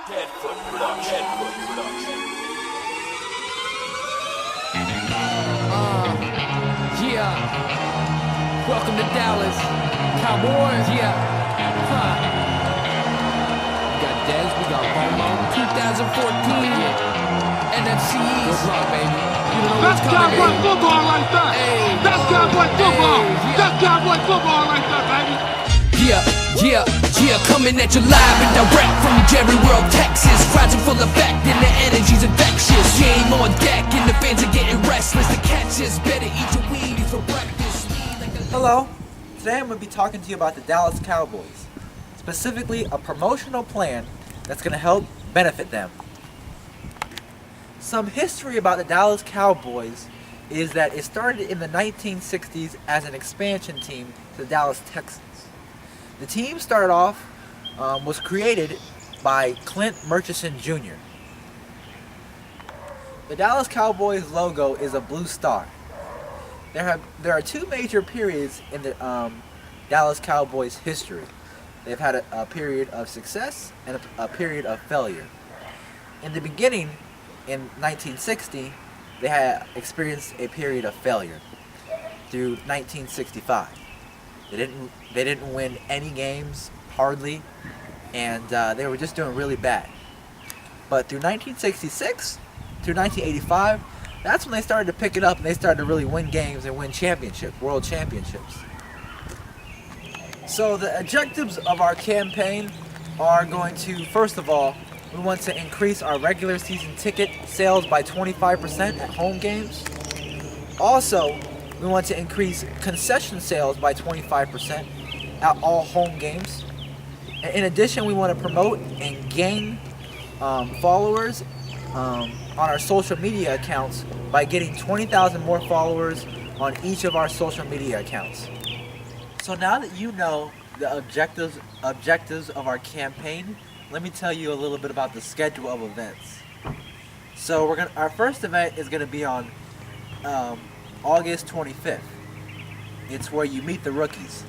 Headfoot Production. Yeah. Welcome to Dallas. Cowboys. Yeah. We got Dez, we got Bomo. 2014. Yeah. NFC East. Good luck, baby. You don't know That's what's coming, Cowboy baby. football right there. Hey. That's Cowboy football. Hey, yeah. That's Cowboy football right there, baby. Yeah, coming at you live and direct from Jerry World, Texas. Crowds are full of fact and the energy's infectious. Game on deck and the fans are getting restless. The catch is better eat your weed for breakfast. Hello, today I'm going to be talking to you about the Dallas Cowboys, specifically a promotional plan that's going to help benefit them. Some history about the Dallas Cowboys is that it started in the 1960s as an expansion team to the Dallas Texans. The team started off, was created by Clint Murchison Jr. The Dallas Cowboys logo is a blue star. There are two major periods in the Dallas Cowboys history. They've had a period of success and a period of failure. In the beginning, in 1960, they had experienced a period of failure through 1965. They didn't win any games, hardly, and they were just doing really bad. But through 1966 through 1985, that's when they started to pick it up and they started to really win games and win championships, world championships. So the objectives of our campaign are going to, first of all, we want to increase our regular season ticket sales by 25% at home games. Also, we want to increase concession sales by 25% at all home games. And in addition, we want to promote and gain followers on our social media accounts by getting 20,000 more followers on each of our social media accounts. So now that you know the objectives of our campaign, let me tell you a little bit about the schedule of events. So our first event is going to be on August 25th. It's where you meet the rookies.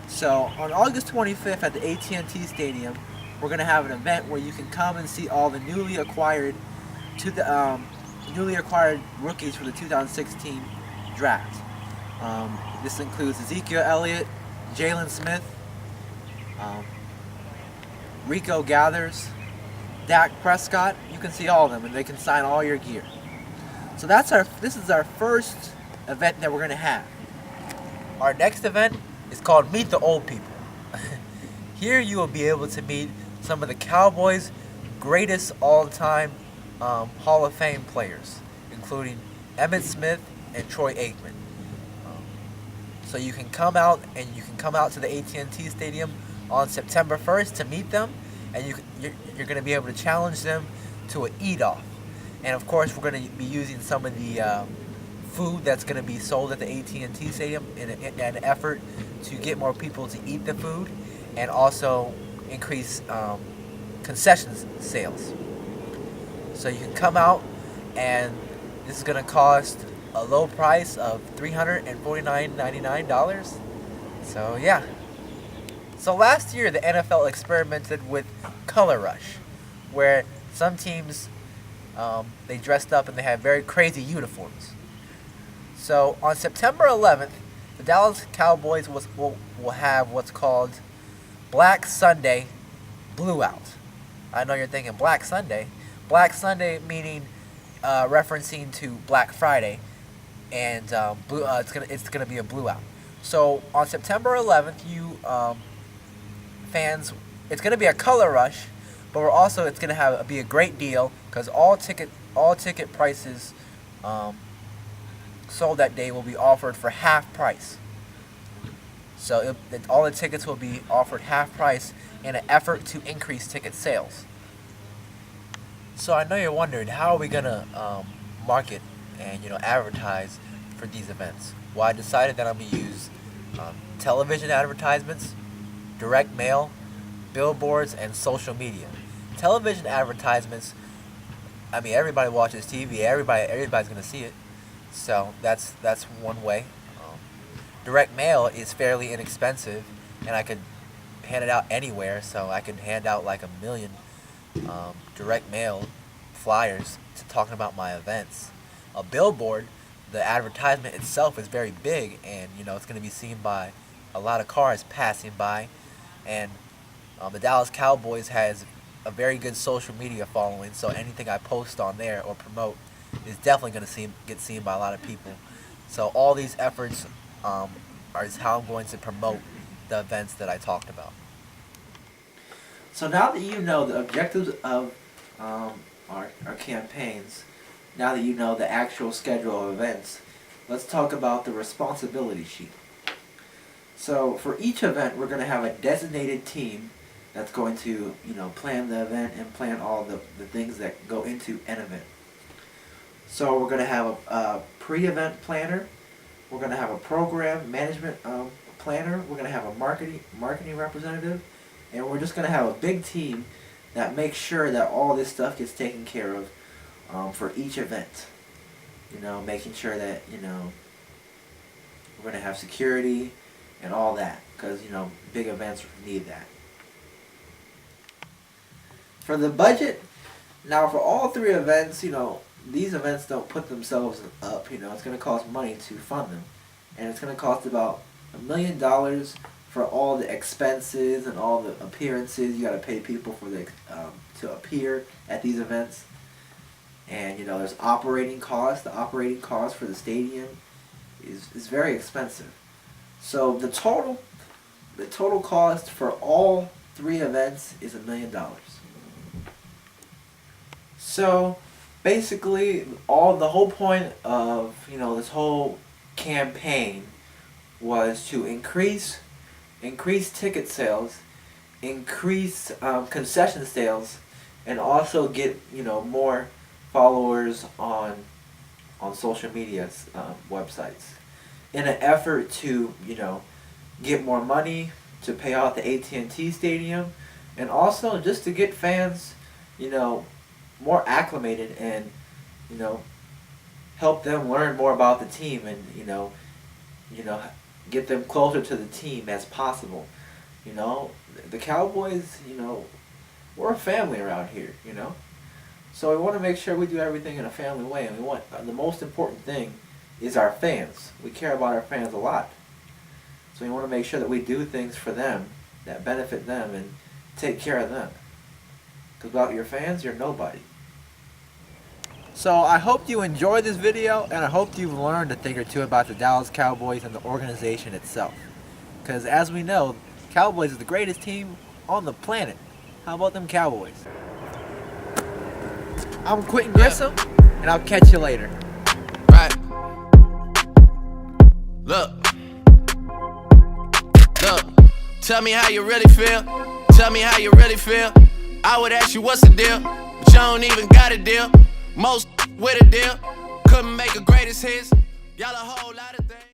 So on August 25th at the AT&T Stadium, we're going to have an event where you can come and see all the newly acquired rookies for the 2016 draft. This includes Ezekiel Elliott, Jalen Smith, Rico Gathers, Dak Prescott. You can see all of them, and they can sign all your gear. So this is our first event that we're going to have. Our next event is called Meet the Old People. Here you will be able to meet some of the Cowboys' greatest all-time Hall of Fame players, including Emmitt Smith and Troy Aikman. So you can come out to the AT&T Stadium on September 1st to meet them, and you're going to be able to challenge them to an eat-off. And of course, we're going to be using some of the food that's going to be sold at the AT&T Stadium in an effort to get more people to eat the food and also increase concessions sales. So you can come out, and this is going to cost a low price of $349.99. So yeah. So last year the NFL experimented with Color Rush, where some teams they dressed up and they had very crazy uniforms. So on September 11th, the Dallas Cowboys will have what's called Black Sunday Blue Out. I know you're thinking Black Sunday. Black Sunday meaning referencing to Black Friday, and it's gonna be a blue out. So on September 11th, you fans, it's gonna be a color rush, but it's gonna be a great deal because all ticket prices sold that day will be offered for half price. So all the tickets will be offered half price in an effort to increase ticket sales. So I know you're wondering, how are we gonna market and advertise for these events? Well, I decided that I'm gonna use television advertisements, direct mail, billboards, and social media. Television advertisements, I mean, everybody watches TV. Everybody's gonna see it. So that's one way. Direct mail is fairly inexpensive, and I could hand it out anywhere. So I could hand out like a million direct mail flyers talking about my events. A billboard, the advertisement itself is very big, and it's going to be seen by a lot of cars passing by. And the Dallas Cowboys has a very good social media following, so anything I post on there or promote is definitely going to get seen by a lot of people. So all these efforts is how I'm going to promote the events that I talked about. So now that you know the objectives of our campaigns, now that you know the actual schedule of events, let's talk about the responsibility sheet. So for each event, we're going to have a designated team that's going to plan the event and plan all the things that go into an event. So we're going to have a pre-event planner, we're going to have a program management planner, we're going to have a marketing representative, and we're just going to have a big team that makes sure that all this stuff gets taken care of for each event. Making sure that we're going to have security and all that, because big events need that. For the budget, now for all three events, these events don't put themselves up. It's going to cost money to fund them, and it's going to cost about $1 million for all the expenses and all the appearances. You got to pay people for to appear at these events, and there's operating costs. The operating cost for the stadium is very expensive. So the total cost for all three events is $1 million. So basically, the whole point of this whole campaign was to increase ticket sales, increase concession sales, and also get more followers on social media websites, in an effort to get more money to pay off the AT&T Stadium, and also just to get fans more acclimated and help them learn more about the team, and get them closer to the team as possible. The Cowboys, we're a family around here, so we want to make sure we do everything in a family way, and the most important thing is our fans. We care about our fans a lot, so we want to make sure that we do things for them that benefit them and take care of them, because without your fans, you're nobody. So I hope you enjoyed this video, and I hope you've learned a thing or two about the Dallas Cowboys and the organization itself. Because as we know, Cowboys is the greatest team on the planet. How about them Cowboys? I'm Quentin Grissom, and I'll catch you later. Right. Look. Tell me how you really feel. Tell me how you really feel. I would ask you what's the deal, but you don't even got a deal. Most with a deal. Couldn't make a greatest hits. Y'all a whole lot of things.